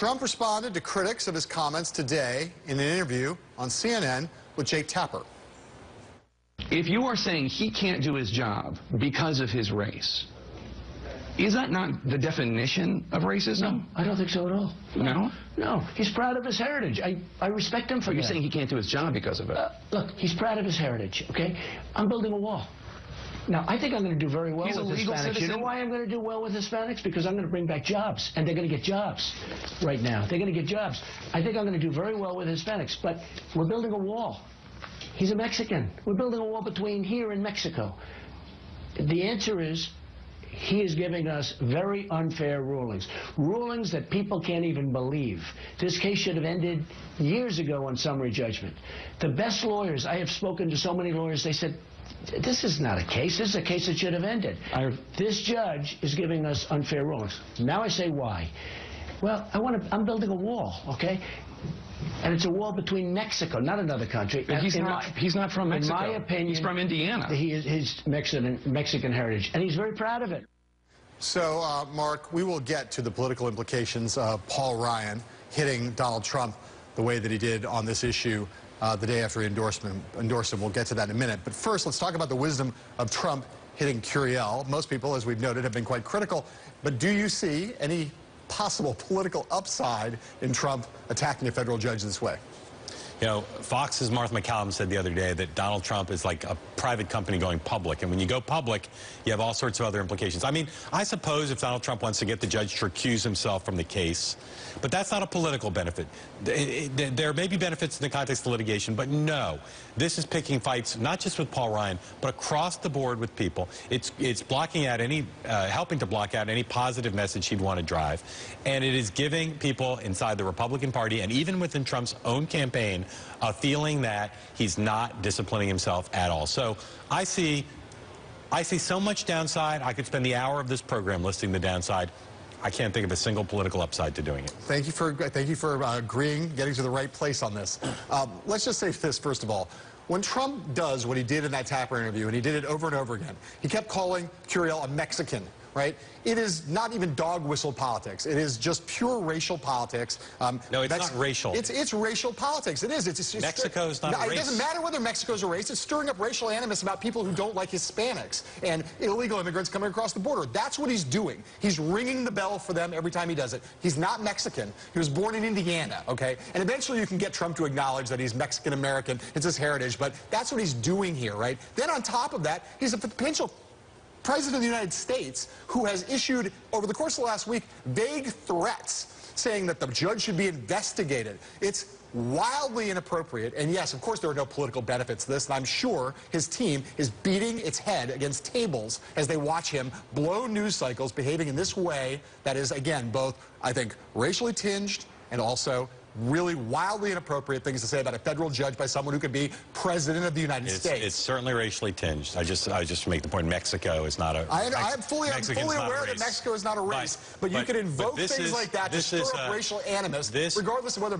Trump responded to critics of his comments today in an interview on CNN with Jake Tapper. If you are saying he can't do his job because of his race, is that not the definition of racism? No, I don't think so at all. No? No, he's proud of his heritage. I respect him for that. You're saying he can't do his job because of it. Look, he's proud of his heritage, okay? I'm building a wall. Now, I think I'm going to do very well with Hispanics. Citizen. You know why I'm going to do well with Hispanics? Because I'm going to bring back jobs, and they're going to get jobs right now. They're going to get jobs. I think I'm going to do very well with Hispanics, but we're building a wall. He's a Mexican. We're building a wall between here and Mexico. The answer is he is giving us very unfair rulings, rulings that people can't even believe. This case should have ended years ago on summary judgment. The best lawyers, I have spoken to so many lawyers, they said, this is not a case. This is a case that should have ended. This judge is giving us unfair rulings. Now I say why. Well, I'm building a wall, okay? And it's a wall between Mexico, not another country. But he's not from Mexico. In my opinion, he's from Indiana. He is his Mexican heritage, and he's very proud of it. So, Mark, we will get to the political implications of Paul Ryan hitting Donald Trump the way that he did on this issue the day after he endorsed him. We'll get to that in a minute. But first, let's talk about the wisdom of Trump hitting Curiel. Most people, as we've noted, have been quite critical. But do you see any possible political upside in Trump attacking a federal judge this way? You know, Fox's Martha MacCallum said the other day that Donald Trump is like a private company going public. And when you go public, you have all sorts of other implications. I mean, I suppose if Donald Trump wants to get the judge to recuse himself from the case, but that's not a political benefit. There may be benefits in the context of litigation, but no. This is picking fights, not just with Paul Ryan, but across the board with people. It's blocking out any, helping to block out any positive message he'd want to drive. And it is giving people inside the Republican Party and even within Trump's own campaign a feeling that he's not disciplining himself at all. So I see so much downside. I could spend the hour of this program listing the downside. I can't think of a single political upside to doing it. Thank you for agreeing, getting to the right place on this. Let's just say this, first of all. When Trump does what he did in that Tapper interview, and he did it over and over again, he kept calling Curiel a Mexican, right? It is not even dog whistle politics. It is just pure racial politics. No, it's not racial. It's racial politics. It is. Mexico is not a race. It doesn't matter whether Mexico's a race. It's stirring up racial animus about people who don't like Hispanics and illegal immigrants coming across the border. That's what he's doing. He's ringing the bell for them every time he does it. He's not Mexican. He was born in Indiana, okay? And eventually you can get Trump to acknowledge that he's Mexican-American. It's his heritage, but that's what he's doing here, right? Then on top of that, he's a potential President of the United States who has issued, over the course of the last week, vague threats saying that the judge should be investigated. It's wildly inappropriate, and yes, of course there are no political benefits to this, and I'm sure his team is beating its head against tables as they watch him blow news cycles behaving in this way that is, again, both, I think, racially tinged and also really wildly inappropriate things to say about a federal judge by someone who could be president of the United States. It's certainly racially tinged. I just make the point Mexico is not a I'm fully aware that Mexico is not a race, but you can invoke things like that to stir up racial animus, regardless of whether